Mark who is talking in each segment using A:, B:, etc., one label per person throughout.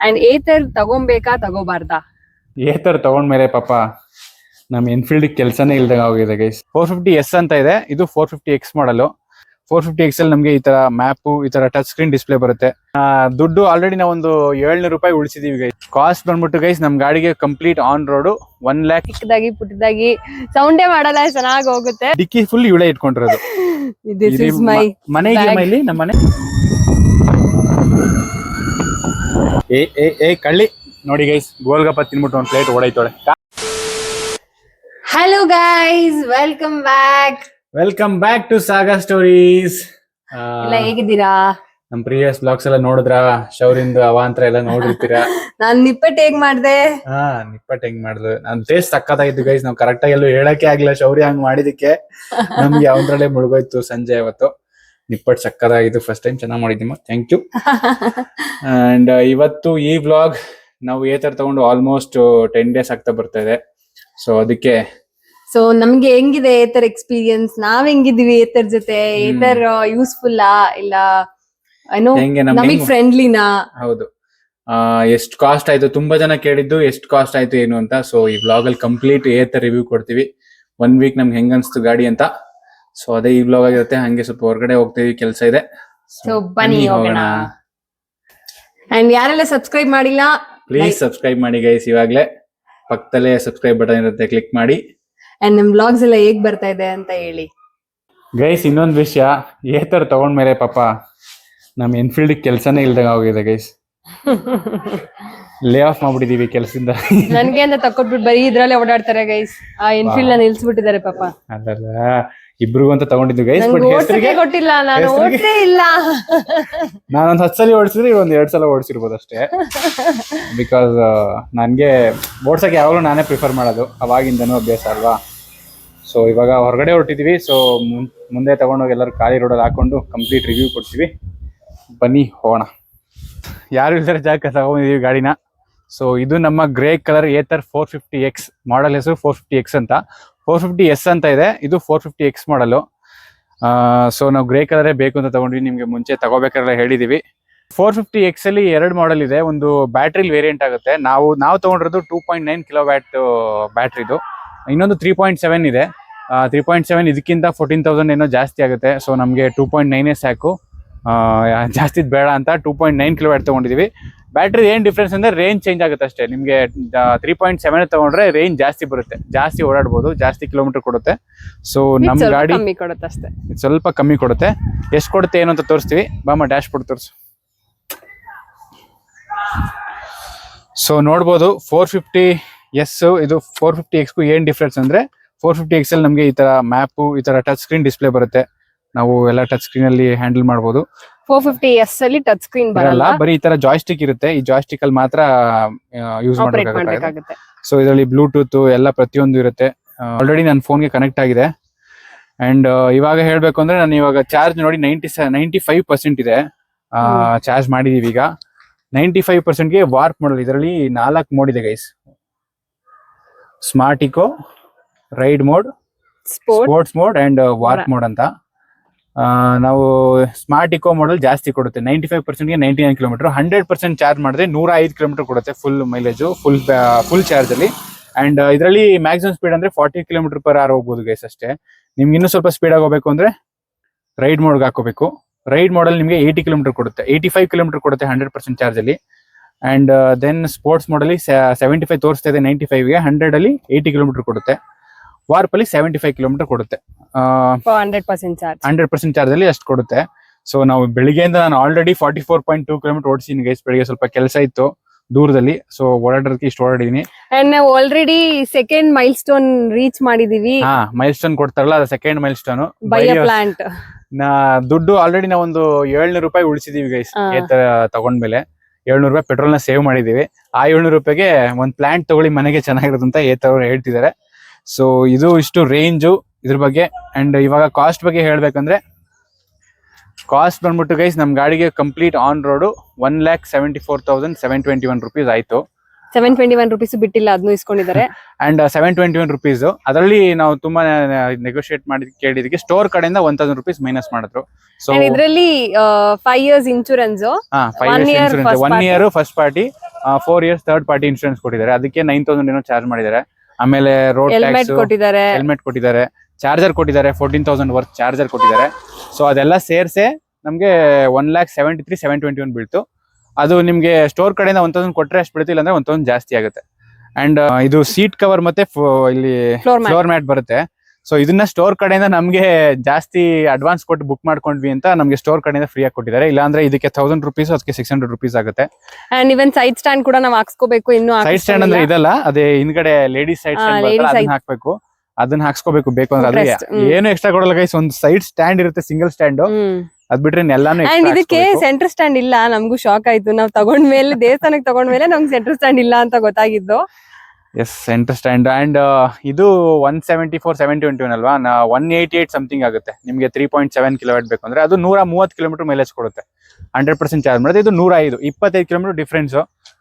A: And Ather ತಗೊಂಬೇಕಾ ತಗೋಬಾರ್ದಾ?
B: Ather ತಗೊಂಡ್ಮೇಲೆ ಪಾಪ ನಮ್ Enfield ಕೆಲಸನೇ ಇಲ್ದಾಗ ಹೋಗಿದೆ ಗೈಸ್. 450S ಅಂತ ಇದೆ, ಇದು 450X ಮಾಡಲು. 450X ಅಲ್ಲಿ ನಮ್ಗೆ ಈ ತರ ಮ್ಯಾಪ್, ಈ ತರ ಟಚ್ ಸ್ಕ್ರೀನ್ ಡಿಸ್ಪ್ಲೇ ಬರುತ್ತೆ. ದುಡ್ಡು ಆಲ್ರೆಡಿ ನಾವು ಒಂದು 700 ರೂಪಾಯಿ ಉಳಿಸಿದೀವಿ ಗೈಸ್. ಕಾಸ್ಟ್ ಬಂದ್ಬಿಟ್ಟು ಗೈಸ್ ನಮ್ ಗಾಡಿಗೆ ಕಂಪ್ಲೀಟ್ ಆನ್ ರೋಡ್ 1 lakh.
A: ಚಿಕ್ಕದಾಗಿ ಪುಟ್ಟದಾಗಿ ಸೌಂಡೇ ಮಾಡಲ್ಲ, ಚೆನ್ನಾಗಿ ಹೋಗುತ್ತೆ.
B: ಡಿಕ್ಕಿ ಫುಲ್ ಇವಳೆ ಇಟ್ಕೊಂಡಿರೋದು.
A: ದಿಸ್ ಇಸ್ ಮೈ
B: ಮನೆ ಇದೆಯಮ್ಮ ಇಲ್ಲಿ ನಮ್ಮ ಮನೆ. ಏ ಕಳ್ಳಿ ನೋಡಿ ಗೈಸ್, ಗೋಲ್ಗಪ್ಪ ತಿನ್ಬಿಟ್ಟು ಒಂದ್ ಪ್ಲೇಟ್ ಓಡೈತೋಳೆ.
A: Hello guys, welcome back
B: to Saga Stories.
A: ಎಲ್ಲ ಹೇಗಿದ್ದೀರಾ?
B: ನಮ್ ಪ್ರೀವಿಯಸ್ ಬ್ಲಾಗ್ಸ್ ಎಲ್ಲ ನೋಡಿದ್ರ, ಶೌರಿಂದು ಅವಾಂತರ ಎಲ್ಲ ನೋಡಿರ್ತೀರಾ.
A: ನಾನ್ ನಿಪ್ಪಟ್ಟು ಹೇಗ್ ಮಾಡ್ದೆ?
B: ನಿಪ್ಪಟ್ಟು ಹೆಂಗ್ ಮಾಡಿದ್ರು, ನನ್ ಟೇಸ್ಟ್ ಸಕ್ಕತ್ತಾಗಿತ್ತು ಗೈಸ್. ನಾವ್ ಕರೆಕ್ಟ್ ಆಗಿ ಎಲ್ಲೂ ಹೇಳಕ್ಕೆ ಆಗ್ಲಿಲ್ಲ, ಶೌರ್ಯ ಹಂಗ್ ಮಾಡಿದಕ್ಕೆ ನಮ್ಗೆ ಯಾವ್ದ್ರಲ್ಲೇ ಮುಳುಗೋಯ್ತು ಸಂಜೆ ಅವತ್ತು. ನಿಪ್ಪಟ್ಟು ಸಕ್ಕತ್ತಾಗಿತ್ತು, ಫಸ್ಟ್ ಟೈಮ್ ಚೆನ್ನಾಗಿ ಮಾಡಿದ್ದೀಮ, ಥ್ಯಾಂಕ್ ಯು. ಅಂಡ್ ಇವತ್ತು ಈ ವ್ಲಾಗ್ ನಾವು ಏತರ ತಗೊಂಡು ಆಲ್ಮೋಸ್ಟ್ 10 days ಆಗ್ತಾ ಬರ್ತಾ ಇದೆ. ಸೊ ಅದಕ್ಕೆ
A: ನಮ್ಗೆ ಹೆಂಗಿದೆ ಏತರ್ ಎಕ್ಸ್ಪೀರಿಯನ್ಸ್, ನಾವ್ ಹೆಂಗಿದೀವಿ ಏತರ್ ಜೊತೆ, ಏತರ್ ಯೂಸ್ಫುಲ್ ಇಲ್ಲ ಏನೋ ನಮಗ್ ಫ್ರೆಂಡ್ಲಿನಾ?
B: ಹೌದು. ಎಷ್ಟು ಕಾಸ್ಟ್ ಆಯ್ತು, ತುಂಬಾ ಜನ ಕೇಳಿದ್ದು ಎಷ್ಟು ಕಾಸ್ಟ್ ಆಯ್ತು ಏನು ಅಂತ. ಸೊ ಈ ವ್ಲಾಗ್ ಅಲ್ಲಿ ಕಂಪ್ಲೀಟ್ ಏತರ್ ರಿವ್ಯೂ ಕೊಡ್ತೀವಿ. 1 week ನಮ್ಗೆ ಹೆಂಗ್ ಅನ್ಸ್ತು ಗಾಡಿ ಅಂತ. ಸೊ ಅದೇ ಈ ವ್ಲಾಗ್ ಆಗಿರುತ್ತೆ. ಹಂಗೆ ಸ್ವಲ್ಪ ಹೊರಗಡೆ ಹೋಗ್ತೀವಿ, ಕೆಲಸ ಇದೆ.
A: ಸೊ ಬನ್ನಿ ಹೋಗೋಣ. ಅಂಡ್ ಯಾರೆಲ್ಲ ಸಬ್ಸ್ಕ್ರೈಬ್ ಮಾಡಿಲ್ಲ,
B: ಪ್ಲೀಸ್ ಸಬ್ಸ್ಕ್ರೈಬ್ ಮಾಡಿ ಗೈಸ್. ಇವಾಗ್ಲೇ ಪಕ್ಕದಲ್ಲೇ ಸಬ್ಸ್ಕ್ರೈಬ್ ಬಟನ್ ಇರುತ್ತೆ, ಕ್ಲಿಕ್ ಮಾಡಿ.
A: ಅಂಡ್ ನಮ್ ವ್ಲಾಗ್ಸ್ ಎಲ್ಲ ಹೇಗ್ ಬರ್ತಾ ಇದೆ ಅಂತ ಹೇಳಿ
B: ಗೈಸ್. ಇನ್ನೊಂದು ವಿಷಯ, ಏತರ್ ತಗೊಂಡ್ಮೇಲೆ ಪಾಪ ನಮ್ ಎನ್ಫೀಲ್ಡ್ ಕೆಲಸನೇ ಇಲ್ದಾಗ ಹೋಗಿದೆ ಗೈಸ್. ಲೇ ಆಫ್ ಮಾಡ್ಬಿಟ್ಟಿದೀವಿ ಕೆಲಸದಿಂದ.
A: ನನ್ಗೆ ಅಂತ ತಕೊಟ್ಬಿಟ್ಟು ಬರೀ ಇದ್ರಲ್ಲೇ ಓಡಾಡ್ತಾರೆ ಗೈಸ್. ಆ ಎನ್ಫೀಲ್ಡ್ ನ ನಿಲ್ಸ್ಬಿಟ್ಟಿದ್ದಾರೆ ಪಾಪ.
B: ಅದಲ್ಲ, ಇಬ್ರಿಗೂ ಅಂತ ತಗೊಂಡಿದ್ದು ಗೈಸ್.
A: ಕೊಟ್ಟಿಲ್ಲ, ನಾನು ಓಡ್ಸೇ ಇಲ್ಲ.
B: ನಾನೊಂದ್ 10 ಸಲ ಓಡಿಸಿದ್ರೆ ಒಂದ್ 2 ಸಲ ಓಡಿಸಿರ್ಬೋದು ಅಷ್ಟೇ. ಬಿಕಾಸ್ ನನ್ಗೆ ಓಡ್ಸಕ್ಕೆ ಯಾವಾಗಲೂ ನಾನೇ ಪ್ರಿಫರ್ ಮಾಡೋದು, ಅವಾಗಿಂದನೂ ಅಭ್ಯಾಸ ಅಲ್ವಾ. ಸೊ ಇವಾಗ ಹೊರಗಡೆ ಹೊರಟಿದೀವಿ. ಸೊ ಮುಂದೆ ತಗೊಂಡೋಗಿ ಎಲ್ಲರೂ ಖಾಲಿ ರೋಡಲ್ಲಿ ಹಾಕೊಂಡು ಕಂಪ್ಲೀಟ್ ರಿವ್ಯೂ ಕೊಡ್ತೀವಿ. ಬನ್ನಿ ಹೋಗೋಣ. ಯಾರು ಇಲ್ದರೆ ಜಾಗ ತಗೊಂಡಿದೀವಿ ಗಾಡಿನ. ಸೊ ಇದು ನಮ್ಮ ಗ್ರೇ ಕಲರ್ ಏತರ್ 450X ಮಾಡಲ್, ಹೆಸರು 450X ಅಂತ. 450S ಅಂತ ಇದೆ, ಇದು 450X ಮಾಡಲು. ಸೊ ನಾವು ಗ್ರೇ ಕಲರೇ ಬೇಕು ಅಂತ ತಗೊಂಡ್ವಿ, ನಿಮ್ಗೆ ಮುಂಚೆ ತಗೋಬೇಕಾದ್ರೆ ಹೇಳಿದೀವಿ. 450X ಅಲ್ಲಿ 2 ಮಾಡಲ್ ಇದೆ. ಒಂದು ಬ್ಯಾಟ್ರಿ ವೇರಿಯಂಟ್ ಆಗುತ್ತೆ. ನಾವು ತಗೊಂಡಿರೋದು 2.9 kW ಬ್ಯಾಟ್ರಿದು. ಇನ್ನೊಂದು 3.7 ಇದೆ. 3.7 ಇದಕ್ಕಿಂತ 14,000 ಏನೋ ಜಾಸ್ತಿ ಆಗುತ್ತೆ. ಸೊ ನಮಗೆ 2.9 ಸಾಕು, ಜಾಸ್ತಿ ಬೇಡ ಅಂತ 2.9 kW ತಗೊಂಡಿದೀವಿ. ಬ್ಯಾಟ್ರಿ ಏನ್ ಡಿಫ್ರೆನ್ಸ್ ಅಂದ್ರೆ ರೇಂಜ್ ಚೇಂಜ್ ಆಗುತ್ತೆ ಅಷ್ಟೇ. ನಿಮ್ಗೆ 3.7 ತಗೊಂಡ್ರೆ ರೇಂಜ್ ಜಾಸ್ತಿ ಬರುತ್ತೆ, ಜಾಸ್ತಿ ಓಡಾಡ್ಬೋದು, ಜಾಸ್ತಿ ಕಿಲೋಮೀಟರ್ ಕೊಡುತ್ತೆ. ಸೊ ನಮ್ ಗಾಡಿ ಸ್ವಲ್ಪ ಕಮ್ಮಿ ಕೊಡುತ್ತೆ. ಎಷ್ಟು ಕೊಡುತ್ತೆ ಏನು ಅಂತ ತೋರಿಸ್ತೀವಿ. ಬಾಮ ಡ್ಯಾಶ್ ಬೋರ್ಡ್ ತೋರಿಸು. ಸೊ ನೋಡ್ಬೋದು 450S ಇದು 450X ಏನ್ ಡಿಫ್ರೆನ್ಸ್ ಅಂದ್ರೆ, 450X ಅಲ್ಲಿ ನಮ್ಗೆ ಈ ತರ ಮ್ಯಾಪ್, ಈ ತರ ಟಚ್ ಸ್ಕ್ರೀನ್ ಡಿಸ್ಪ್ಲೇ ಬರುತ್ತೆ. ನಾವು ಎಲ್ಲ ಟಚ್ ಸ್ಕ್ರೀನ್ ಅಲ್ಲಿ ಹ್ಯಾಂಡಲ್ ಮಾಡಬಹುದು.
A: 450S ಅಲ್ಲಿ ಟಚ್ ಸ್ಕ್ರೀನ್ ಬರಲ್ಲ,
B: ಬರೀ ಈ ತರ ಜಾಯ್ಸ್ಟಿಕ್ ಇರುತ್ತೆ. ಈ ಜಾಯ್ಸ್ಟಿಕ್ ಅಲ್ಲಿ ಮಾತ್ರ ಯೂಸ್ ಮಾಡಬೇಕಾಗುತ್ತೆ. ಸೊ ಇದರಲ್ಲಿ ಬ್ಲೂಟೂತ್ ಎಲ್ಲ ಪ್ರತಿಯೊಂದು ಇರುತ್ತೆ. ಆಲ್ರೆಡಿ ನನ್ನ ಫೋನ್ಗೆ ಕನೆಕ್ಟ್ ಆಗಿದೆ. ಅಂಡ್ ಇವಾಗ ಹೇಳ್ಬೇಕು ಅಂದ್ರೆ ನಾನು ಇವಾಗ ಚಾರ್ಜ್ ನೋಡಿ 95% ಇದೆ. ಚಾರ್ಜ್ ಮಾಡಿದೀವಿ ಈಗ. 95%ಗೆ ವಾರ್ಪ್ ಮಾಡಲ್. ಇದರಲ್ಲಿ 4 ಮೋಡ್ ಇದೆ guys. Smart eco, ride mode, sports mode and warp mode ಅಂತ. ನಾವು ಸ್ಮಾರ್ಟ್ ಇಕೋ ಮಾಡಲ್ ಜಾಸ್ತಿ ಕೊಡುತ್ತೆ. 95%ಗೆ 99 km. 100% ಚಾರ್ಜ್ ಮಾಡಿದ್ರೆ 105 km ಕೊಡುತ್ತೆ ಫುಲ್ ಮೈಲೇಜ್, ಫುಲ್ ಚಾರ್ಜ್ ಅಲ್ಲಿ. ಅಂಡ್ ಇದರಲ್ಲಿ ಮ್ಯಾಕ್ಸಿಮಮ್ ಸ್ಪೀಡ್ ಅಂದ್ರೆ 40 km/h ಹೋಗ್ಬೋದು ಗೈಸ್ ಅಷ್ಟೇ. ನಿಮ್ಗೆ ಇನ್ನೂ ಸ್ವಲ್ಪ ಸ್ಪೀಡ್ ಆಗಿ ಹೋಗ್ಬೇಕು ಅಂದ್ರೆ ರೈಡ್ ಮೋಡ್ಗೆ ಹಾಕೋಬೇಕು. ರೈಡ್ ಮೋಡಲ್ ನಿಮಗೆ 80 km ಕೊಡುತ್ತೆ, 85 km ಕೊಡುತ್ತೆ 100% ಚಾರ್ಜ್ ಅಲ್ಲಿ. ಅಂಡ್ ದೆನ್ ಸ್ಪೋರ್ಟ್ಸ್ ಮೋಡಲ್ಲಿ 75 ತೋರಿಸ್ತಾ ಇದೆ 95ಗೆ, 100 ಅಲ್ಲಿ 80 km ಕೊಡುತ್ತೆ. ವಾರ್ಪ್ ಅಲ್ಲಿ 75 km ಕೊಡುತ್ತೆ. 100% ಚಾರ್ಜ್ ಅಲ್ಲಿ ಅಷ್ಟು ಕೊಡುತ್ತೆ. ಸೊ ನಾವು ಬೆಳಿಗ್ಗೆಯಿಂದ ನಾನು ಆಲ್ರೆಡಿ 44.2 km ಓಡಿಸಿದ್ದೀನಿ ಗೈಸ್. ಬೆಳಿಗ್ಗೆ ಸ್ವಲ್ಪ ಕೆಲಸ ಇತ್ತು ದೂರದಲ್ಲಿ, ಸೊ ಓಡಾಡೋದಕ್ಕೆ ಇಷ್ಟು ಓಡಾಡಿದೀನಿ.
A: ಅಂಡ್ ನಾವು already second milestone reach ಮಾಡಿದೀವಿ.
B: ಮೈಲ್ ಸ್ಟೋನ್ ಕೊಡ್ತಾರಲ್ಲ, ಅದು second milestone.
A: By a plant.
B: ದುಡ್ಡು ಆಲ್ರೆಡಿ ನಾವು ಒಂದು 700 ರೂಪಾಯಿ ಉಳಿಸಿದೀವಿ ಗೈಸ್. ಏತರ ತಗೊಂಡ್ಮೇಲೆ 700 ರೂಪಾಯಿ ಪೆಟ್ರೋಲ್ ನ ಸೇವ್ ಮಾಡಿದೀವಿ. ಆ 700 ರೂಪಾಯಿಗೆ ಒಂದ್ ಪ್ಲಾಂಟ್ ತಗೊಳ್ಳಿ, ಮನೆಗೆ ಚೆನ್ನಾಗಿರುತ್ತೆ ಅಂತ ಏತವ್ರು ಹೇಳ್ತಿದ್ದಾರೆ. ಸೊ ಇದು ಇಷ್ಟು ರೇಂಜು ಇದ್ರ ಬಗ್ಗೆ. ಅಂಡ್ ಇವಾಗ ಕಾಸ್ಟ್ ಬಗ್ಗೆ ಹೇಳ್ಬೇಕಂದ್ರೆ, ಕಾಸ್ಟ್ ಬಂದ್ಬಿಟ್ಟು ಗೈಸ್ ನಮ್ ಗಾಡಿಗೆ ಕಂಪ್ಲೀಟ್ ಆನ್ ರೋಡ್ 1,74,721 ರೂಪೀಸ್ ಆಯ್ತು.
A: 721 ರೂಪೀಸ್ ಬಿಟ್ಟಿಲ್ಲ, ಅದನ್ನು ಇಸ್ಕೊಂಡಿದ್ದಾರೆ.
B: ಅಂಡ್ 721 ರೂಪೀಸ್ ಅದರಲ್ಲಿ ನಾವು ತುಂಬಾ ನೆಗೋಶಿಯೇಟ್ ಮಾಡಿ ಕೇಳಿದಕ್ಕೆ ಸ್ಟೋರ್ ಕಡೆಯಿಂದ 1,000 ರೂಪೀಸ್ ಮೈನಸ್ ಮಾಡಿದ್ರು. ಸೊ
A: ಇದರಲ್ಲಿ 5 years insurance,
B: 1 year first party, 4 years third party insurance ಕೊಟ್ಟಿದ್ದಾರೆ. ಅದಕ್ಕೆ 9,000 ಏನೋ ಚಾರ್ಜ್ ಮಾಡಿದ್ದಾರೆ. ಆಮೇಲೆ ರೋಡ್ ಟ್ಯಾಕ್ಸ್
A: ಕೊಟ್ಟಿದ್ದಾರೆ,
B: ಹೆಲ್ಮೆಟ್ ಕೊಟ್ಟಿದ್ದಾರೆ, ಚಾರ್ಜರ್ ಕೊಟ್ಟಿದ್ದಾರೆ, 14,000 ವರ್ತ್ ಚಾರ್ಜರ್ ಕೊಟ್ಟಿದ್ದಾರೆ. ಸೊ ಅದೆಲ್ಲ ಸೇರ್ಸೆ ನಮ್ಗೆ 1,73,721 ಬೀಳ್ತು. ಅದು ನಿಮ್ಗೆ ಸ್ಟೋರ್ ಕಡೆಯಿಂದ 1,000 ಕೊಟ್ರೆ ಅಷ್ಟು ಬೀಳ್ತಿಲ್ಲ, ಅಂದ್ರೆ 1,000 ಜಾಸ್ತಿ ಆಗುತ್ತೆ. ಅಂಡ್ ಇದು ಸೀಟ್ ಕವರ್ ಮತ್ತೆ ಇಲ್ಲಿ ಫ್ಲೋರ್ ಮ್ಯಾಟ್ ಬರುತ್ತೆ. ಸೊ ಇದನ್ನ ಸ್ಟೋರ್ ಕಡೆಯಿಂದ ನಮ್ಗೆ ಜಾಸ್ತಿ ಅಡ್ವಾನ್ಸ್ ಕೊಟ್ಟು ಬುಕ್ ಮಾಡ್ಕೊಂಡ್ವಿ ಅಂತ ನಮ್ಗೆ ಸ್ಟೋರ್ ಕಡೆಯಿಂದ ಫ್ರೀ ಆಗಿ ಕೊಟ್ಟಿದ್ದಾರೆ. ಇಲ್ಲಾಂದ್ರೆ ಇದಕ್ಕೆ 1,000 rupees, ಅದಕ್ಕೆ 600 rupees ಆಗುತ್ತೆ.
A: ಅಂಡ್ ಇವನ್ ಸೈಡ್ ಸ್ಟ್ಯಾಂಡ್ ಕೂಡ ನಾವು ಹಾಕ್ಸ್ಕೋಬೇಕು. ಇನ್ನು
B: ಸೈಡ್ ಸ್ಟ್ಯಾಂಡ್ ಅಂದ್ರೆ ಇದಲ್ಲ, ಅದೇ ಹಿಂದ್ಗಡೆ ಲೇಡೀಸ್ ಸೈಡ್ ಸ್ಟ್ಯಾಂಡ್ ಅದನ್ನ ಹಾಕ್ಬೇಕು, ಅದನ್ನ ಹಾಕ್ಸ್ಕೋಬೇಕು ಬೇಕು ಅಂದ್ರೆ. ಅದು ಏನು ಎಕ್ಸ್ಟ್ರಾ ಕೊಡಲ್ಲ ಗೈಸ್, ಒಂದು ಸೈಡ್ ಸ್ಟ್ಯಾಂಡ್ ಇರುತ್ತೆ, ಸಿಂಗಲ್ ಸ್ಟ್ಯಾಂಡ್. ಅದ್ ಬಿಟ್ರೆ ಎಲ್ಲಾನು.
A: ಅಂಡ್ ಇದಕ್ಕೆ ಸೆಂಟರ್ ಸ್ಟ್ಯಾಂಡ್ ಇಲ್ಲ, ನಮಗೂ ಶಾಕ್ ಆಯ್ತು. ನಾವ್ ತಗೊಂಡ್ಮೇಲೆ ದೇವಸ್ಥಾನಕ್ಕೆ ತಗೊಂಡ್ಮೇಲೆ ನಮ್ಗೆ ಸೆಂಟರ್ ಸ್ಟ್ಯಾಂಡ್ ಇಲ್ಲ ಅಂತ ಗೊತ್ತಾಗಿದ್ದು.
B: S, centre stand. ಅಂಡ್ ಇದು 174,721 ಅಲ್ವಾ, 188 ಸಮಥಿಂಗ್ ಆಗುತ್ತೆ ನಿಮ್ಗೆ. 3.7 ಕಿಲೋವಾಟ್ ಬೇಕು ಅಂದ್ರೆ ಅದು 130 ಕಿಲೋಮೀಟರ್ ಮೈಲೇಜ್ ಕೊಡುತ್ತೆ. 100% ಚಾರ್ಜ್ ಮಾಡುತ್ತೆ. ಇದು 105, 25 ಕಿಲೋಮೀಟರ್ ಡಿಫ್ರೆನ್ಸ್.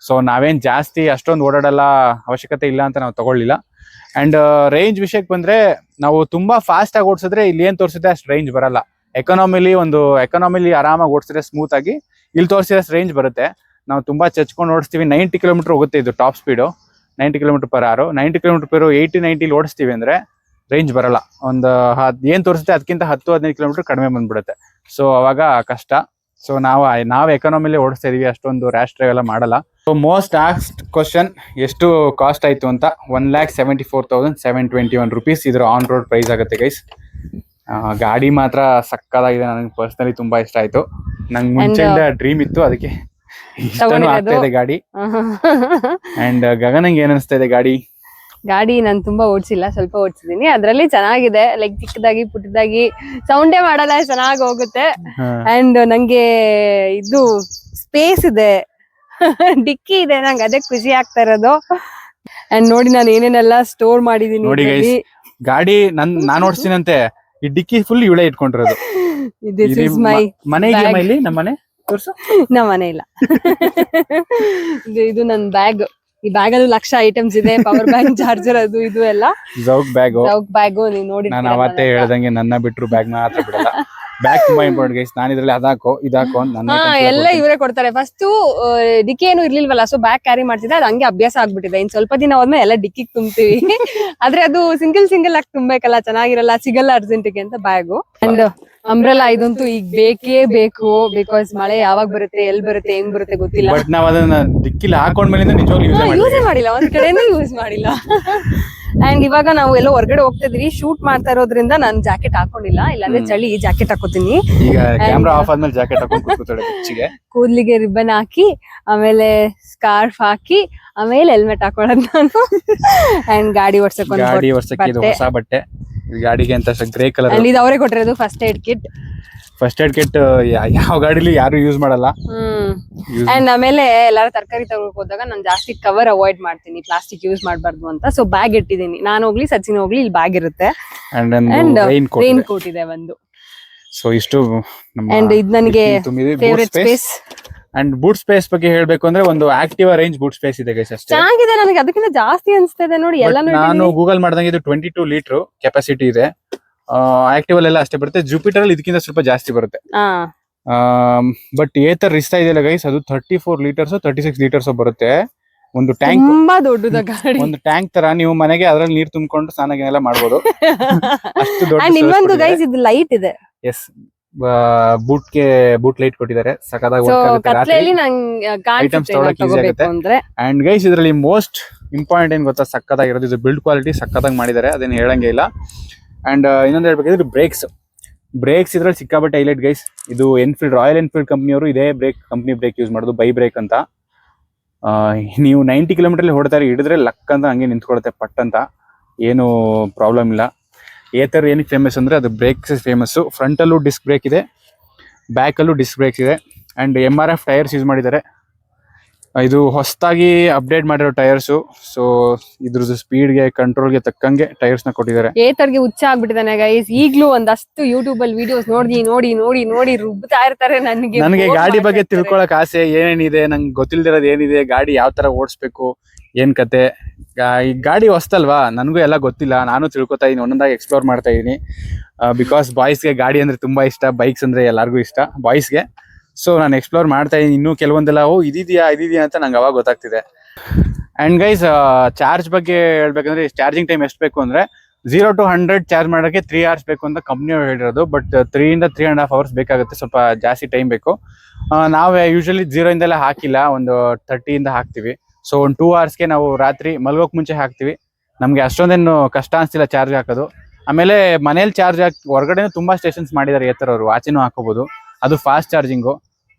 B: ಸೊ ನಾವೇನ್ ಜಾಸ್ತಿ ಅಷ್ಟೊಂದು ಓಡಾಡಲ್ಲ, ಅವಶ್ಯಕತೆ ಇಲ್ಲ ಅಂತ ನಾವು ತಗೊಳ್ಳಿಲ್ಲ. ಅಂಡ್ ರೇಂಜ್ ವಿಷಯಕ್ಕೆ ಬಂದ್ರೆ, ನಾವು ತುಂಬಾ ಫಾಸ್ಟ್ ಆಗಿ ಓಡಿಸಿದ್ರೆ ಇಲ್ಲಿ ಏನ್ ತೋರಿಸುತ್ತೆ ಅಷ್ಟು ರೇಂಜ್ ಬರಲ್ಲ. ಎಕಾನಮಿಲಿ ಆರಾಮಾಗಿ ಓಡಿಸಿದ್ರೆ ಸ್ಮೂತ್ ಆಗಿ, ಇಲ್ಲಿ ತೋರಿಸಿದ್ರೆ ರೇಂಜ್ ಬರುತ್ತೆ. ನಾವು ತುಂಬಾ ಚಚ್ಕೊಂಡು ಓಡಿಸ್ತೀವಿ. 90 ಕಿಲೋಮೀಟರ್ ಹೋಗುತ್ತೆ ಇದು ಟಾಪ್ ಸ್ಪೀಡು, 90 km/h. 90 km/h 80-90 ಓಡಿಸ್ತೀವಿ ಅಂದ್ರೆ ರೇಂಜ್ ಬರಲ್ಲ. ಒಂದು ಏನ್ ತೋರಿಸುತ್ತೆ ಅದಕ್ಕಿಂತ 10-15 ಕಿಲೋಮೀಟರ್ ಕಡಿಮೆ ಬಂದ್ಬಿಡುತ್ತೆ. ಸೊ ಅವಾಗ ಕಷ್ಟ. ಸೊ ನಾವು ಎಕಾನಮಿಲಿ ಓಡಿಸ್ತಾ ಇದೀವಿ, ಅಷ್ಟೊಂದು ರ್ಯಾಶ್ ಡ್ರೈವ್ ಎಲ್ಲ ಮಾಡಲ್ಲ. ಸೊ ಮೋಸ್ಟ್ ಆಸ್ಕ್ಡ್ ಕ್ವಶನ್, ಎಷ್ಟು ಕಾಸ್ಟ್ ಆಯ್ತು ಅಂತ. 1,74,721 rupees ಇದ್ರ ಆನ್ ರೋಡ್ ಪ್ರೈಸ್ ಆಗುತ್ತೆ ಗೈಸ್. ಗಾಡಿ ಮಾತ್ರ ಸಕ್ಕದಾಗಿದೆ, ನನಗೆ ಪರ್ಸನಲಿ ತುಂಬಾ ಇಷ್ಟ ಆಯ್ತು. ನಂಗೆ ಮುಂಚೆಯಿಂದ ಡ್ರೀಮ್ ಇತ್ತು, ಅದಕ್ಕೆ ಇಷ್ಟನೂ ಆಗ್ತಾ ಇದೆ ಗಾಡಿ. ಅಂಡ್ ಗಗನಂಗೆ ಏನ್ ಅನಿಸ್ತಾ ಇದೆ ಗಾಡಿ?
A: ನಾನು ತುಂಬಾ ಓಡಿಸಿಲ್ಲ, ಸ್ವಲ್ಪ ಓಡಿಸಿದೀನಿ. ಅದ್ರಲ್ಲಿ ಚೆನ್ನಾಗಿದೆ, ಲೈಕ್ ಚಿಕ್ಕದಾಗಿ ಪುಟ್ಟದಾಗಿ ಸೌಂಡೇ ಮಾಡಲ್ಲ, ಚೆನ್ನಾಗಿ ಹೋಗುತ್ತೆ. ಅಂಡ್ ನಂಗೆ ಇದು ಸ್ಪೇಸ್ ಇದೆ, ಡಿಕ್ಕಿ ಇದೆ, ನಂಗೆ ಅದೇ ಖುಷಿ ಆಗ್ತಾ ಇರೋದು. ಅಂಡ್ ನೋಡಿ ನಾನು ಏನೇನೆಲ್ಲ ಸ್ಟೋರ್ ಮಾಡಿದೀನಿ
B: ನೋಡಿ ಗೈಸ್. ಗಾಡಿ ನಾನು ಓಡಿಸ್ತೀನಂತೆ, ಈ ಡಿಕ್ಕಿ ಫುಲ್ ಇವಳೇ ಇಟ್ಕೊಂಡಿರೋದು. ಮನೆ ಇದೆಯಾ ಇಲ್ಲಿ? ನಮ್ಮ ಮನೆ ತೋರ್ಸು.
A: ನಮ್ಮ ಮನೆ ಇಲ್ಲ. ಇದು ನನ್ನ ಬ್ಯಾಗ್. ಈ ಬ್ಯಾಗ್ ಅಲ್ಲಿ ಲಕ್ಷ ಐಟಮ್ಸ್ ಇದೆ, ಪವರ್ ಬ್ಯಾಂಕ್, ಚಾರ್ಜರ್, ಅದು ಇದು ಎಲ್ಲ.
B: ಜೌಕ್
A: ಬ್ಯಾಗ್ ನೀವು ನೋಡಿ.
B: ನಾನು ಅವತ್ತೇ ಹೇಳ್ದಂಗೆ ನನ್ನ ಬಿಟ್ರು ಬ್ಯಾಗ್ ಮಾತ್ರ ಬಿಡಲ್ಲ. ಬ್ಯಾಗ್ ತುಂಬಾ ಇಂಪಾರ್ಟೆಂಟ್ ಗೈಸ್. ನಾನು ಇದ್ರಲ್ಲಿ ಅದಾಕೋ ಇದಾಕೋ
A: ಎಲ್ಲ ಇವರೇ ಕೊಡ್ತಾರೆ. ಫಸ್ಟ್ ಡಿಕ್ಕಿ ಏನು ಇರ್ಲಿಲ್ವಲ್ಲ, ಸೊ ಬ್ಯಾಗ್ ಕ್ಯಾರಿ ಮಾಡ್ತಿದ್ದೆ, ಅದು ಹಂಗೆ ಅಭ್ಯಾಸ ಆಗ್ಬಿಟ್ಟಿದೆ. ಇನ್ ಸ್ವಲ್ಪ ದಿನ ಹೋದ್ಮೇಲೆ ಎಲ್ಲ ಡಿಕ್ಕಿಗೆ ತುಂಬ್ತೀವಿ. ಆದ್ರೆ ಅದು ಸಿಂಗಲ್ ಆಗಿ ತುಂಬಬೇಕಲ್ಲ, ಚೆನ್ನಾಗಿರಲ್ಲ, ಸಿಗಲ್ಲ ಅರ್ಜೆಂಟಿಗೆ ಅಂತ ಬ್ಯಾಗು. ಅಂಡ್ ಅಂಬ್ರೆಲಾ ಇದಂತೂ ಈಗ ಬೇಕೇ ಬೇಕು, ಬಿಕಾಸ್ ಮಳೆ ಯಾವಾಗ ಬರುತ್ತೆ, ಎಲ್ಲಿ ಬರುತ್ತೆ, ಹೆಂಗ್ ಬರುತ್ತೆ ಗೊತ್ತಿಲ್ಲ.
B: ಬಟ್ ನಾವ್ ಅದನ್ನ ದಿಕ್ಕಿಲ್ಲ ಹಾಕೊಂಡ್ಮೇಲೆ
A: ಯೂಸ್ ಮಾಡಿಲ್ಲ, ಒಂದ್ ಕಡೆನೂ ಯೂಸ್ ಮಾಡಿಲ್ಲ. ಅಂಡ್ ಇವಾಗ ನಾವು ಎಲ್ಲೋ ಹೊರಗಡೆ ಹೋಗ್ತಾ ಇದೀವಿ, ಶೂಟ್ ಮಾಡ್ತಾ ಇರೋದ್ರಿಂದ ನಾನು ಜಾಕೆಟ್ ಹಾಕೊಂಡಿಲ್ಲ, ಇಲ್ಲಾಂದ್ರೆ ಚಳಿ ಜಾಕೆಟ್ ಹಾಕೋತೀನಿ.
B: ಈಗ ಕ್ಯಾಮ್ರಾ ಆಫ್ ಆದ್ಮೇಲೆ ಜಾಕೆಟ್ ಹಾಕೊಂಡು ಕೂತ್ಕೊತಾಳೆ ಬೆಚ್ಚಿಗೆ.
A: ಕೂದ್ಲಿಗೆ ರಿಬ್ಬನ್ ಹಾಕಿ, ಆಮೇಲೆ ಸ್ಕಾರ್ಫ್ ಹಾಕಿ, ಆಮೇಲೆ ಹೆಲ್ಮೆಟ್ ಹಾಕೊಳ್ಳೋದು ನಾನು. ಅಂಡ್ ಗಾಡಿ ಓಡ್ಸಕ್ಕೆ
B: ಇದು ಹೊಸ ಬಟ್ಟೆ ಗಾಡಿಗೆ ಅಂತ ಗ್ರೇ ಕಲರ್.
A: ಅಂಡ್ ಇದು ಅವರೇ ಕೊಟ್ಟಿರೋದು ಫಸ್ಟ್ ಏಡ್ ಕಿಟ್.
B: ಯಾವ ಗಾಡಿಲಿ ಯಾರು ಯೂಸ್ ಮಾಡಲ್ಲ.
A: ಅಂಡ್ ಆಮೇಲೆ ಎಲ್ಲಾರು ತರಕಾರಿ ತಗೊಳಕ್ ಹೋದಾಗ ನಾನು ಜಾಸ್ತಿ ಕವರ್ ಅವಾಯ್ಡ್ ಮಾಡ್ತೀನಿ, ಪ್ಲಾಸ್ಟಿಕ್ ಯೂಸ್ ಮಾಡಬಾರ್ದು ಅಂತ. ಸೊ ಬ್ಯಾಗ್ ಇಟ್ಟಿದ್ದೀನಿ, ನಾನು ಹೋಗ್ಲಿ ಸಚಿನ್ ಹೋಗ್ಲಿ, ಇಲ್ಲಿ ಬ್ಯಾಗ್ ಇರುತ್ತೆ. ಅಂಡ್ ರೈನ್ ಕೋಟ್ ಇದೆ ಒಂದು.
B: ಸೊ ಇಷ್ಟು.
A: ಅಂಡ್ ಇದು ನನಗೆ favourite space.
B: And boot space ಬಗ್ಗೆ ಹೇಳ್ಬೇಕು ಅಂದ್ರೆ, ಒಂದು ಆಕ್ಟಿವಾ ರೇಂಜ್ ಬೂಟ್ ಸ್ಪೇಸ್ ಇದೆ ಗೈಸ್ ಅಷ್ಟೇ.
A: ಚೆನ್ನಾಗಿದೆ, ನನಗೆ ಅದಕ್ಕಿಂತ ಜಾಸ್ತಿ ಅನಿಸ್ತಿದೆ ನೋಡಿ. ಎಲ್ಲಾನು
B: ನಾನು ಗೂಗಲ್ ಮಾಡ್ದಂಗೆ ಇದು 22 ಲೀಟರ್ ಕೆಪಾಸಿಟಿ ಇದೆ. ಆಕ್ಟಿವ್ ಎಲ್ಲ ಅಷ್ಟೇ ಬರುತ್ತೆ. ಜುಪಿಟರ್ ಅಲ್ಲಿ ಇದಕ್ಕಿಂತ ಸ್ವಲ್ಪ ಜಾಸ್ತಿ ಬರುತ್ತೆ. ಬಟ್ ಏತರ್ ಇಷ್ಟ ಇದೆಯಲ್ಲ ಗೈಸ್, ಅದು 34 ಲೀಟರ್ಸ್ 36 ಲೀಟರ್ಸ್ ಬರುತ್ತೆ. ಒಂದು ಟ್ಯಾಂಕ್,
A: ತುಂಬಾ ದೊಡ್ಡದ ಗಾಡಿ.
B: ಒಂದು ಟ್ಯಾಂಕ್ ತರ ನೀವು ಮನೆಗೆ ಅದ್ರಲ್ಲಿ ನೀರ್ ತುಂಬಿಕೊಂಡು ಸ್ನಾನ ಎಲ್ಲ ಮಾಡ್ಬೋದು. ಅಷ್ಟು ದೊಡ್ಡ.
A: ಇನ್ನೊಂದು ಗೈಸ್, ಇದು ಲೈಟ್ ಇದೆ.
B: ಎಸ್, ಬೂಟ್ ಲೈಟ್ ಕೊಟ್ಟಿದ್ದಾರೆ, ಸಕದಾಗಿ ಐಟಮ್ಸ್ ತೊಗೊಳಕ್ಕೆ ಈಸಿ ಆಗುತ್ತೆ. ಅಂಡ್ ಗೈಸ್ ಇದರಲ್ಲಿ ಮೋಸ್ಟ್ ಇಂಪಾರ್ಟೆಂಟ್ ಏನ್ ಗೊತ್ತಾ, ಸಕ್ಕದಾಗಿರೋದು ಇದು ಬಿಲ್ಡ್ ಕ್ವಾಲಿಟಿ ಸಕ್ಕದಾಗಿ ಮಾಡಿದ್ದಾರೆ, ಅದೇನು ಹೇಳಂಗೆ ಇಲ್ಲ. ಅಂಡ್ ಇನ್ನೊಂದು ಹೇಳ್ಬೇಕಿದ್ರೆ ಬ್ರೇಕ್ಸ್ ಇದ್ರಲ್ಲಿ ಸಿಕ್ಕಾಬಟ್ಟೆ ಹೈಲೈಟ್ ಗೈಸ್. ಇದು ರಾಯಲ್ ಎನ್ಫೀಲ್ಡ್ ಕಂಪ್ನಿಯವರು ಇದೇ ಕಂಪ್ನಿ ಬ್ರೇಕ್ ಯೂಸ್ ಮಾಡೋದು, ಬೈ ಬ್ರೇಕ್ ಅಂತ. ನೀವು 90 ಕಿಲೋಮೀಟರ್ ಹೊಡ್ತಾರೆ, ಹಿಡಿದ್ರೆ ಲಕ್ ಅಂತ ಹಂಗೆ ನಿಂತ್ಕೊಳುತ್ತೆ ಪಟ್ ಅಂತ, ಏನು ಪ್ರಾಬ್ಲಮ್ ಇಲ್ಲ. ಏತರ್ ಏನಕ್ಕೆ ಫೇಮಸ್ ಅಂದ್ರೆ ಅದು ಬ್ರೇಕ್ಸ್ ಫೇಮಸ್. ಫ್ರಂಟ್ ಅಲ್ಲೂ ಡಿಸ್ಕ್ ಬ್ರೇಕ್ ಇದೆ, ಬ್ಯಾಕ್ ಅಲ್ಲೂ ಡಿಸ್ಕ್ ಬ್ರೇಕ್ಸ್ ಇದೆ. ಅಂಡ್ MRF ಟೈರ್ಸ್ ಯೂಸ್ ಮಾಡಿದ್ದಾರೆ. ಇದು ಹೊಸದಾಗಿ ಅಪ್ಡೇಟ್ ಮಾಡಿರೋ ಟೈರ್ಸ್. ಸೊ ಇದ್ರದ್ದು ಸ್ಪೀಡ್ಗೆ ಕಂಟ್ರೋಲ್ಗೆ ತಕ್ಕಂಗೆ ಟೈರ್ಸ್ ನ ಕೊಟ್ಟಿದ್ದಾರೆ.
A: ಏತರ್ಗೆ ಹುಚ್ಚ ಆಗ್ಬಿಟ್ಟಿದ್ದಾನೆ ಗೈಸ್. ಈಗ್ಲೂ ಒಂದಷ್ಟು ಯೂಟ್ಯೂಬ್ ಅಲ್ಲಿ ವಿಡಿಯೋಸ್ ನೋಡಿ ರುಬ್ತಾ ಇರ್ತಾರೆ. ನನಗೆ
B: ಗಾಡಿ ಬಗ್ಗೆ ತಿಳ್ಕೊಳಕ್ ಆಸೆ, ಏನೇನಿದೆ ನಂಗೆ ಗೊತ್ತಿಲ್ದಿರೋದು ಏನಿದೆ, ಗಾಡಿ ಯಾವ ತರ ಓಡಿಸ್ಬೇಕು, ಏನ್ ಕತೆ. ಈ ಗಾಡಿ ಹೊಸ್ತಲ್ವಾ, ನನಗೂ ಎಲ್ಲ ಗೊತ್ತಿಲ್ಲ, ನಾನು ತಿಳ್ಕೊತಾ ಇದೀನಿ, ಒಂದೊಂದಾಗಿ ಎಕ್ಸ್ಪ್ಲೋರ್ ಮಾಡ್ತಾ ಇದೀನಿ. ಬಿಕಾಸ್ ಬಾಯ್ಸ್ಗೆ ಗಾಡಿ ಅಂದ್ರೆ ತುಂಬಾ ಇಷ್ಟ, ಬೈಕ್ಸ್ ಅಂದ್ರೆ ಎಲ್ಲಾರ್ಗು ಇಷ್ಟ ಬಾಯ್ಸ್ಗೆ. ಸೊ ನಾನು ಎಕ್ಸ್ಪ್ಲೋರ್ ಮಾಡ್ತಾ ಇದ್ದೀನಿ. ಇನ್ನೂ ಕೆಲವೊಂದೆಲ್ಲ ಇದಿದೆಯಾ ಅಂತ ನಂಗೆ ಅವಾಗ ಗೊತ್ತಾಗ್ತಿದೆ. ಅಂಡ್ ಗೈಸ್, ಚಾರ್ಜ್ ಬಗ್ಗೆ ಹೇಳ್ಬೇಕಂದ್ರೆ ಚಾರ್ಜಿಂಗ್ ಟೈಮ್ ಎಷ್ಟು ಬೇಕು ಅಂದ್ರೆ 0 to 100 ಚಾರ್ಜ್ ಮಾಡೋಕ್ಕೆ 3 hours ಬೇಕು ಅಂತ ಕಂಪ್ನಿ ಹೇಳಿರೋದು. ಬಟ್ 3 ಇಂದ 3.5 hours ಬೇಕಾಗುತ್ತೆ, ಸ್ವಲ್ಪ ಜಾಸ್ತಿ ಟೈಮ್ ಬೇಕು. ನಾವು ಯೂಶಲಿ 0 ಇಂದೆಲ್ಲ ಹಾಕಿಲ್ಲ, ಒಂದು 30 ಇಂದ ಹಾಕ್ತಿವಿ. ಸೊ ಒಂದು 2 hours ನಾವು ರಾತ್ರಿ ಮಲ್ಗೋಕ್ ಮುಂಚೆ ಹಾಕ್ತಿವಿ. ನಮ್ಗೆ ಅಷ್ಟೊಂದೇನು ಕಷ್ಟ ಅನ್ಸಿಲ್ಲ ಚಾರ್ಜ್ ಹಾಕೋದು. ಆಮೇಲೆ ಮನೇಲಿ ಚಾರ್ಜ್ ಹೊರಗಡೆನೂ ತುಂಬಾ ಸ್ಟೇಷನ್ಸ್ ಮಾಡಿದ್ದಾರೆ ಏತರ್ ಅವರು, ಆಚೆನೂ ಹಾಕೋಬಹುದು. ಅದು ಫಾಸ್ಟ್ ಚಾರ್ಜಿಂಗು,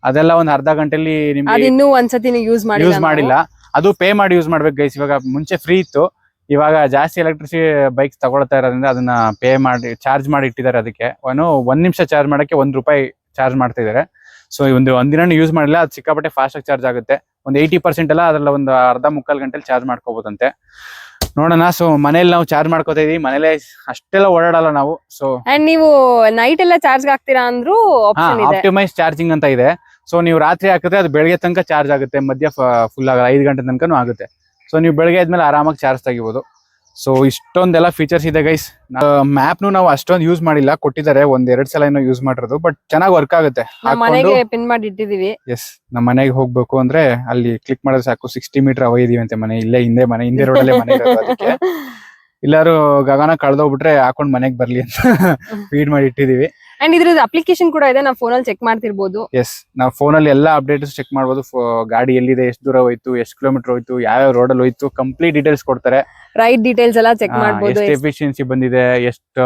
B: ಅದೆಲ್ಲ ಒಂದು ಅರ್ಧ ಗಂಟೆಲಿ ನಿಮ್ಗೆ
A: ಇನ್ನೂ ಒಂದ್ಸತಿ ಯೂಸ್
B: ಮಾಡಿಲ್ಲ. ಅದು ಪೇ ಮಾಡಿ ಯೂಸ್ ಮಾಡ್ಬೇಕು ಗೈಸ್. ಇವಾಗ ಮುಂಚೆ ಫ್ರೀ ಇತ್ತು, ಇವಾಗ ಜಾಸ್ತಿ ಎಲೆಕ್ಟ್ರಿಸಿಟಿ ಬೈಕ್ಸ್ ತಗೊಳ್ತಾ ಇರೋದ್ರಿಂದ ಅದನ್ನ ಪೇ ಮಾಡಿ ಚಾರ್ಜ್ ಮಾಡಿ ಇಟ್ಟಿದ್ದಾರೆ. ಅದಕ್ಕೆ ಒಂದ್ ನಿಮಿಷ ಚಾರ್ಜ್ ಮಾಡಕ್ಕೆ ₹1 ಚಾರ್ಜ್ ಮಾಡ್ತಾ ಇದಾರೆ. ಸೊ ಒಂದಿನ ಯೂಸ್ ಮಾಡಿಲ್ಲ, ಅದು ಸಿಕ್ಕಾಪಟ್ಟೆ ಫಾಸ್ಟ್ ಆಗಿ ಚಾರ್ಜ್ ಆಗುತ್ತೆ. ಒಂದು 80% ಎಲ್ಲ ಅದ್ರಲ್ಲಿ ಒಂದು ಅರ್ಧ ಮುಕ್ಕಾಲ್ ಗಂಟೆಲಿ ಚಾರ್ಜ್ ಮಾಡ್ಕೋಬಹುದಂತೆ. ನೋಡೋಣ. ಸೊ ಮನೇಲಿ ನಾವು ಚಾರ್ಜ್ ಮಾಡ್ಕೋತಾ ಇದೀವಿ, ಮನೇಲೆ ಅಷ್ಟೆಲ್ಲ ಓಡಾಡಲ್ಲ ನಾವು. ಸೊ
A: ನೀವು ನೈಟ್ ಎಲ್ಲ ಚಾರ್ಜ್ ಹಾಕ್ತೀರಾ ಅಂದ್ರೂ
B: ಆಪ್ಟಿಮೈಸ್ ಚಾರ್ಜಿಂಗ್ ಅಂತ ಇದೆ. ಸೊ ನೀವು ರಾತ್ರಿ ಹಾಕಿದ್ರೆ ಅದು ಬೆಳಗ್ಗೆ ತನಕ ಚಾರ್ಜ್ ಆಗುತ್ತೆ, ಮಧ್ಯ ಫುಲ್ ಆಗಲ್ಲ, 5 ಗಂಟೆ ತನಕನೂ ಆಗುತ್ತೆ. ಸೊ ನೀವು ಬೆಳಗ್ಗೆ ಆದ್ಮೇಲೆ ಆರಾಮಾಗಿ ಚಾರ್ಜ್ ತೆಗಿಬಹುದು. ಸೊ ಇಷ್ಟೊಂದೆಲ್ಲ ಫೀಚರ್ಸ್ ಇದೆ ಗೈಸ್. ಮ್ಯಾಪ್ ನಾವು ಅಷ್ಟೊಂದು ಯೂಸ್ ಮಾಡಿಲ್ಲ, ಕೊಟ್ಟಿದ್ದಾರೆ 1-2 ಸಲ ಏನೋ ಯೂಸ್ ಮಾಡಿರೋದು. ಬಟ್ ಚೆನ್ನಾಗಿ ವರ್ಕ್ ಆಗುತ್ತೆ.
A: ಮನೆಗೆ ಪಿನ್ ಮಾಡಿ ಇಟ್ಟಿದೀವಿ.
B: ಎಸ್, ನಮ್ಮ ಮನೆಗೆ ಹೋಗ್ಬೇಕು ಅಂದ್ರೆ ಅಲ್ಲಿ ಕ್ಲಿಕ್ ಮಾಡಿದ್ರೆ ಸಾಕು, 60 ಮೀಟರ್ ಅವೈ ಇದೀವಿ ಅಂತೆ ಮನೆ. ಇಲ್ಲೇ ಹಿಂದೆ ರೋಡಲ್ಲೇ ಮನೆ ಇರೋದು. ಅದಕ್ಕೆ ಎಲ್ಲಾರು ಗಗನ ಕಳ್ದೋಗ್ಬಿಟ್ರೆ ಹಾಕೊಂಡ್ ಮನೆಗ್ ಬರ್ಲಿ ಅಂತ ಫೀಡ್ ಮಾಡಿ ಇಟ್ಟಿದೀವಿ.
A: ಅಂಡ್ ಇದ್ರದ್ದು ಅಪ್ಲಿಕೇಶನ್ ಕೂಡ ಇದೆ, ನಾವು ಫೋನಲ್ಲಿ ಚೆಕ್ ಮಾಡ್ತಿರ್ಬೋದು.
B: ಎಸ್, ನಾವು ಫೋನಲ್ಲಿ ಎಲ್ಲಾ ಅಪ್ಡೇಟ್ಸ್ ಚೆಕ್ ಮಾಡ್ಬೋದು. ಗಾಡಿ ಎಲ್ಲಿದೆ, ಎಷ್ಟು ದೂರ ಹೋಯ್ತು, ಎಷ್ಟು ಕಿಲೋಮೀಟರ್ ಹೋಯ್ತು, ಯಾವ ರೋಡಲ್ಲಿ ಹೋಯ್ತು, ಕಂಪ್ಲೀಟ್ ಡೀಟೇಲ್ಸ್ ಕೊಡ್ತಾರೆ.
A: ರೈಟ್ ಡೀಟೇಲ್ಸ್ ಎಲ್ಲ ಚೆಕ್ ಮಾಡ್ಬೋದು.
B: ಎಷ್ಟು ಎಫಿಷಿಯನ್ಸಿ ಬಂದಿದೆ, ಎಷ್ಟು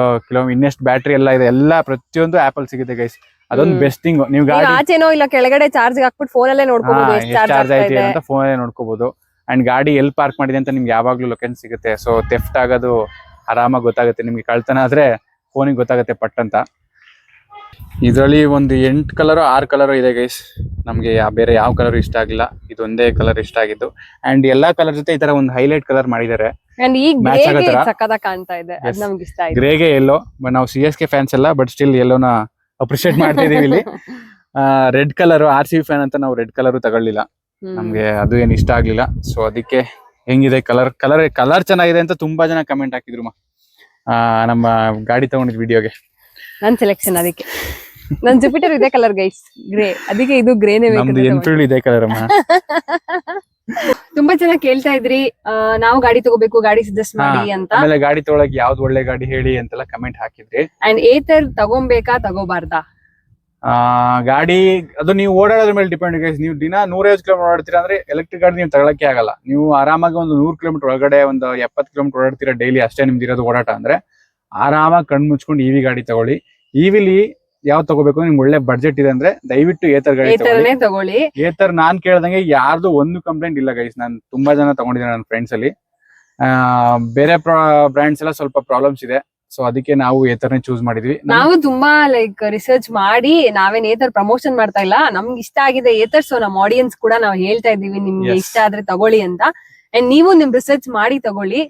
B: ಇನ್ನೆಷ್ಟು ಬ್ಯಾಟ್ರಿ ಎಲ್ಲ ಇದೆ, ಎಲ್ಲ ಪ್ರತಿಯೊಂದು ಆಪಲ್ ಸಿಗುತ್ತೆ ಗೈಸ್. ಅದೊಂದು ಬೆಸ್ಟ್ ಥಿಂಗ್. ನೀವು ಗಾಡಿ
A: ಆಚೆನೋ ಇಲ್ಲ ಕೆಳಗಡೆ ಚಾರ್ಜ್ ಹಾಕ್ಬಿಟ್ಟು ಫೋನಲ್ಲೇ ನೋಡ್ಕೋಬಹುದು ಎಷ್ಟು
B: ಚಾರ್ಜ್ ಆಯ್ತು ಅಂತ ಫೋನಲ್ಲೇ ನೋಡ್ಕೋಬಹುದು. ಅಂಡ್ ಗಾಡಿ ಎಲ್ಲಿ ಪಾರ್ಕ್ ಮಾಡಿದೆ ಅಂತ ನಿಮ್ಗೆ ಯಾವಾಗ್ಲೂ ಲೊಕೇಶನ್ ಸಿಗುತ್ತೆ. ಸೊ ಥೆಫ್ಟ್ ಆಗೋದು ಆರಾಮಾಗಿ ಗೊತ್ತಾಗುತ್ತೆ. ನಿಮ್ಗೆ ಕಳ್ತನ ಆದ್ರೆ ಫೋನಿಗೆ ಗೊತ್ತಾಗುತ್ತೆ ಪಟ್ ಅಂತ. ಇದರಲ್ಲಿ ಒಂದು 8 ಕಲರ್ 6 ಕಲರ್ ಇದೆ ಗೈಸ್. ನಮ್ಗೆ ಬೇರೆ ಯಾವ ಕಲರ್ ಇಷ್ಟ ಆಗಿಲ್ಲ, ಇದೊಂದೇ ಕಲರ್ ಇಷ್ಟ ಆಗಿದ್ದು. ಅಂಡ್ ಎಲ್ಲಾ ಕಲರ್ ಜೊತೆ ಈ ತರ ಒಂದು ಹೈಲೈಟ್ ಕಲರ್ ಮಾಡಿದ್ದಾರೆ. ಗ್ರೇಗೆ ಎಲ್ಲೋ, ನಾವು CSK ಫ್ಯಾನ್ಸ್ ಎಲ್ಲ, ಬಟ್ ಸ್ಟಿಲ್ ಎಲ್ಲೋನ ಅಪ್ರಿಶಿಯೇಟ್ ಮಾಡ್ತಾ ಇದೀವಿ ಇಲ್ಲಿ. ರೆಡ್ ಕಲರ್ RCB ಫ್ಯಾನ್ ಅಂತ ನಾವು ರೆಡ್ ಕಲರ್ ತಗೊಳ್ಳಿಲ್ಲ, ನಮ್ಗೆ ಅದು ಏನ್ ಇಷ್ಟ ಆಗ್ಲಿಲ್ಲ. ಸೊ ಅದಕ್ಕೆ ಹೆಂಗಿದೆ ಕಲರ್ ಚೆನ್ನಾಗಿದೆ ಅಂತ ತುಂಬಾ ಜನ ಕಮೆಂಟ್ ಹಾಕಿದ್ರು ನಮ್ಮ ಗಾಡಿ ತಗೊಂಡಿದ್ ವಿಡಿಯೋಗೆ.
A: ನನ್ ಸೆಲೆಕ್ಷನ್ ಅದಕ್ಕೆ ನನ್ ಜುಪಿಟರ್ ಇದೆ ಕಲರ್ ಗೈಸ್, ಗ್ರೇ, ಅದಕ್ಕೆ ಇದು ಗ್ರೇನೇ ಬೇಕು.
B: ಎನ್ಫೀಲ್ಡ್ ಇದೆ ಕಲರ್.
A: ತುಂಬಾ ಜನ ಕೇಳ್ತಾ ಇದ್ರಿ ನಾವು ಗಾಡಿ ತಗೋಬೇಕು, ಗಾಡಿ ಸಜೆಸ್ಟ್ ಮಾಡಿ ಅಂತ.
B: ಆಮೇಲೆ ಗಾಡಿ ತಗೊಳಕ್ ಯಾವ್ದು ಒಳ್ಳೆ ಗಾಡಿ ಹೇಳಿ ಅಂತೆಲ್ಲ ಕಮೆಂಟ್ ಹಾಕಿದ್ರಿ.
A: ಅಂಡ್ ಏತರ್ ತಗೋಬೇಕಾ ತಗೋಬಾರ್ದಾ?
B: ಗಾಡಿ ಅದು ನೀವು ಓಡಾಡೋದ್ರ ಮೇಲೆ ಡಿಪೆಂಡ್ ಗೈಸ್. ನೀವು ದಿನ 150 ಕಿಲೋಮೀಟರ್ ಓಡಾಡ್ತೀರಾ ಅಂದ್ರೆ ಎಲೆಕ್ಟ್ರಿಕ್ ಗಾಡಿ ನೀವು ತಗೊಳಕ್ಕೆ ಆಗಲ್ಲ. ನೀವು ಆರಾಮಾಗಿ ಒಂದು 100 ಕಿಲೋಮೀಟರ್ ಒಳಗಡೆ ಒಂದು 70 ಕಿಲೋಮೀಟರ್ ಓಡಾಡ್ತೀರಾ ಡೈಲಿ, ಅಷ್ಟೇ ನಿಮ್ದು ಇರೋದು ಓಡಾಟ ಅಂದ್ರೆ ಆರಾಮಾಗಿ ಕಣ್ಣು ಮುಚ್ಕೊಂಡು EV ಗಾಡಿ ತಗೊಳ್ಳಿ. EVಲಿ ಯಾವ್ದು ತಗೋಬೇಕು, ನಿಮ್ಗೆ ಒಳ್ಳೆ ಬಡ್ಜೆಟ್ ಇದೆ ಅಂದ್ರೆ ದಯವಿಟ್ಟು ಏತರ್ ಗಾಡಿ
A: ತಗೊಳ್ಳಿ.
B: ಏತರ್ ನಾನ್ ಕೇಳ್ದಂಗೆ ಯಾರ್ದು ಒಂದು ಕಂಪ್ಲೇಂಟ್ ಇಲ್ಲ ಗೈಸ್. ನಾನು ತುಂಬಾ ಜನ ತಗೊಂಡಿದ್ದೀನಿ ನನ್ನ ಫ್ರೆಂಡ್ಸ್ ಅಲ್ಲಿ. ಬೇರೆ ಬ್ರ್ಯಾಂಡ್ಸ್ ಎಲ್ಲ ಸ್ವಲ್ಪ ಪ್ರಾಬ್ಲಮ್ಸ್ ಇದೆ. ಸೊ ಅದಕ್ಕೆ ನಾವು ಏತರ್ನೇ ಚೂಸ್ ಮಾಡಿದ್ವಿ.
A: ನಾವು ತುಂಬಾ ರಿಸರ್ಚ್ ಮಾಡಿ ನಾವೇನ್ ಏತರ್ ಪ್ರಮೋಷನ್ ಮಾಡ್ತಾ ಇಲ್ಲ, ನಮ್ಗೆ ಇಷ್ಟ ಆಗಿದೆ ಏತರ್. ಸೊ ನಮ್ಮ ಆಡಿಯನ್ಸ್ ಕೂಡ ನಾವು ಹೇಳ್ತಾ ಇದೀವಿ ನಿಮ್ಗೆ ಇಷ್ಟ ಆದ್ರೆ ತಗೊಳ್ಳಿ ಅಂತ. ಅಂಡ್ ನೀವು ನಿಮ್ ರಿಸರ್ಚ್ ಮಾಡಿ ತಗೊಳ್ಳಿ.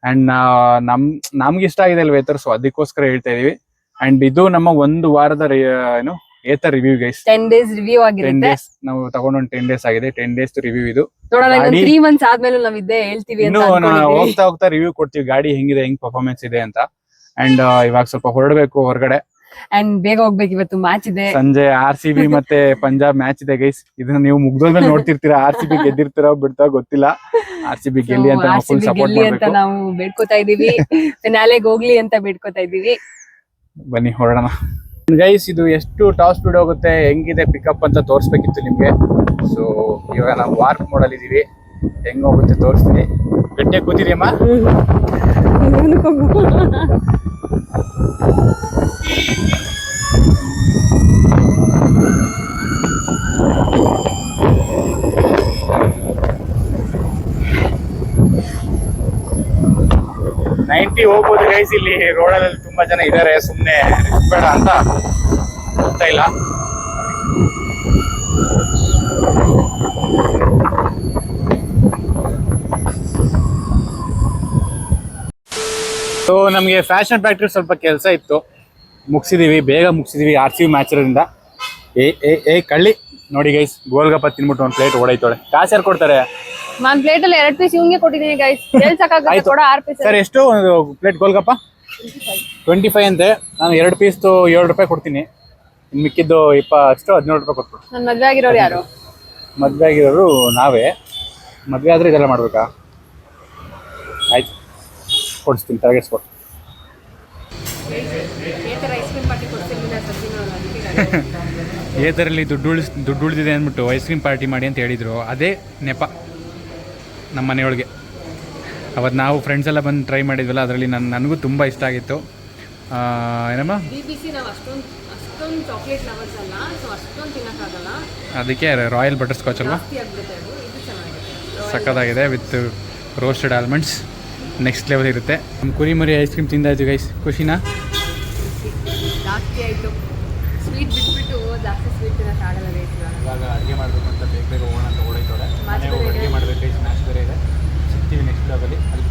B: ಅಂಡ್ ನಮ್ಗೆ ಇಷ್ಟ ಆಗಿದೆ ಅಲ್ವ ಏತರ್, ಸೊ ಅದಕ್ಕೋಸ್ಕರ ಹೇಳ್ತಾ ಇದೀವಿ. ಅಂಡ್ ಇದು ನಮ್ಮ 1 ವಾರದ Ather review guys.
A: 10 days review ಆಗಿರುತ್ತೆ.
B: ನಾವು ತಗೊಂಡು 10 days ಆಗಿದೆ. 10 days ರಿವ್ಯೂ ಇದು.
A: ನೋಡೋಣ 3 months ಆದ್ಮೇಲೆ ನಾವ್ ಇದ್ದೇ ಹೇಳ್ತೀವಿ ಅಂತ
B: ಹೋಗ್ತಾ ರಿವ್ಯೂ ಕೊಡ್ತೀವಿ, ಗಾಡಿ ಹೆಂಗಿದೆ, ಹೆಂಗ್ ಪರ್ಫಾರ್ಮೆನ್ಸ್ ಇದೆ ಅಂತ. ಅಂಡ್ ಇವಾಗ ಸ್ವಲ್ಪ ಹೊರಡ್ಬೇಕು ಹೊರಗಡೆ.
A: ಅಂಡ್ ಬೇಗ ಹೋಗ್ಬೇಕು, ಇವತ್ತು ಮ್ಯಾಚ್ ಇದೆ.
B: ಸಂಜೆ RCB ಮತ್ತೆ ಪಂಜಾಬ್ ಮ್ಯಾಚ್ ಇದೆ ಗೈಸ್. ಇದನ್ನ ನೀವು ಮುಗ್ದೋದ್ಮೇಲೆ ನೋಡ್ತಿರ್ತೀರಾ. RCB ಗೆದ್ದಿರ್ತೀರೋ ಬಿಡ್ತಾ ಗೊತ್ತಿಲ್ಲ. RCB ಗೆಲ್ಲಿ ಅಂತ ನಾವು ಫುಲ್ ಸಪೋರ್ಟ್ ಮಾಡ್ಬೇಕು.
A: ನಾವು ಬೇಡ್ಕೋತಾ ಇದೀವಿ, ಫಿನಾಲೆಗೆ ಹೋಗ್ಲಿ ಅಂತ ಬೇಡ್ಕೋತಾ ಇದೀವಿ.
B: ಬನ್ನಿ ಹೊರಡೋಣ ಗೈಸ್. ಇದು ಎಷ್ಟು ಟಾಪ್ ಸ್ಪೀಡ್ ಹೋಗುತ್ತೆ, ಹೆಂಗಿದೆ ಪಿಕಪ್ ಅಂತ ತೋರಿಸ್ಬೇಕಿತ್ತು ನಿಮ್ಗೆ. ಸೊ ಇವಾಗ ನಾವು ವಾರ್ಪ್ ಮೋಡಲ್ ಇದೀವಿ, ಹೆಂಗ್ ಹೋಗುತ್ತೆ ತೋರಿಸ್ತೀನಿ. ಗಟ್ಟಿಯಾಗಿ ಕೂತಿದೆಯಮ್ಮ. 90 ಹೋಗ್ಬೋದು ಗೈಸ್. ಇಲ್ಲಿ ರೋಡಲ್ಲಿ ತುಂಬಾ ಜನ ಇದಾರೆ, ಸುಮ್ನೆ ಬೇಡ ಅಂತ ಹೋಗ್ತಾ ಇಲ್ಲ. ಸೊ ನಮ್ಗೆ ಫ್ಯಾಷನ್ ಫ್ಯಾಕ್ಟ್ರಿ ಸ್ವಲ್ಪ ಕೆಲಸ ಇತ್ತು, ಮುಗಿಸಿದೀವಿ, ಬೇಗ ಮುಗಿಸಿದೀವಿ. RCB ಮ್ಯಾಚ್ ಇರೋದ್ರಿಂದ. ಏ ಕಳ್ಳಿ ನೋಡಿ ಗೈಸ್, ಗೋಲ್ಗಪ್ಪ ತಿನ್ಬಿಟ್ಟು ಒಂದು ಪ್ಲೇಟ್ ಓಡೈತೋಳೆ. ಕಾಸು ಯಾರು ಕೊಡ್ತಾರೆ?
A: ನಾನು ಪ್ಲೇಟ್ ಅಲ್ಲಿ 2 ಪೀಸ್ ಇವ್ನಿಗೆ ಕೊಟ್ಟಿದ್ದೀನಿ ಗೈಸ್. ಸಾಕಾಗುತ್ತೆ ಕೂಡ 6 ಪೀಸ್.
B: ಸರ್ ಎಷ್ಟು ಒಂದು ಪ್ಲೇಟ್ ಗೋಲ್ಗಪ್ಪ? 25 ಅಂತೆ. ನಾನು 2 ಪೀಸ್ $7 ಕೊಡ್ತೀನಿ. ಇನ್ನು ಮಿಕ್ಕಿದ್ದು 17 ರೂಪಾಯಿ ಕೊಟ್ಬಿಡು.
A: ನನ್ ಮದ್ವೆ ಆಗಿರೋರು ಯಾರು?
B: ಮದುವೆ ಆಗಿರೋರು ನಾವೇ. ಮದುವೆ ಆದರೆ ಇದೆಲ್ಲ ಮಾಡಬೇಕಾ? ಆಯ್ತು, ಕೊಡಿಸ್ತೀನಿ, ತಲೆಗೆಡ್ಸ್ಕೊಡು. ಏತರಲ್ಲಿ ದುಡ್ಡು ಉಳಿದಿದೆ ಅಂದ್ಬಿಟ್ಟು ಐಸ್ ಕ್ರೀಮ್ ಪಾರ್ಟಿ ಮಾಡಿ ಅಂತ ಹೇಳಿದರು. ಅದೇ ನೆಪ ನಮ್ಮ ಮನೆಯೊಳಗೆ. ಅವತ್ತು ನಾವು ಫ್ರೆಂಡ್ಸ್ ಎಲ್ಲ ಬಂದು ಟ್ರೈ ಮಾಡಿದ್ವಲ್ಲ, ಅದರಲ್ಲಿ ನನಗೂ ತುಂಬ ಇಷ್ಟ ಆಗಿತ್ತು. ಏನಮ್ಮ, ಅದಕ್ಕೆ ರಾಯಲ್ ಬಟರ್ ಸ್ಕಾಚ್ ಅಲ್ವಾ, ಸಕ್ಕತ್ತಾಗಿದೆ with roasted almonds. Next level ಇರುತ್ತೆ. ನಮ್ಮ ಕುರಿಮರಿ ಐಸ್ ಕ್ರೀಮ್ ತಿಂದಾಯ್ತು ಗೈಸ್, ಖುಷಿನಾ?
A: ಜಾಸ್ತಿ ಆಯಿತು, ಸ್ವೀಟ್ ಬಿಟ್ಬಿಟ್ಟು ಜಾಸ್ತಿ ಸ್ವೀಟ್ ತಿನ್ನೋಕ್ಕಾಗಲ್ಲ ಗೈಸ್.
B: ಇವಾಗ ಅಡುಗೆ ಮಾಡಬೇಕು ಅಂತ ಬೇಗ ಹೋಗೋಣ ಅಂತ ಓಡೈತೋಡೆ. ಅಡುಗೆ ಮಾಡಬೇಕು ಗೈಸ್, ಮ್ಯಾಚ್ ಬೇರೆ ಇದೆ. ಸಿಗ್ತೀವಿ ನೆಕ್ಸ್ಟ್ ಬ್ಲಾಗಲ್ಲಿ. ಅಲ್ಲಿ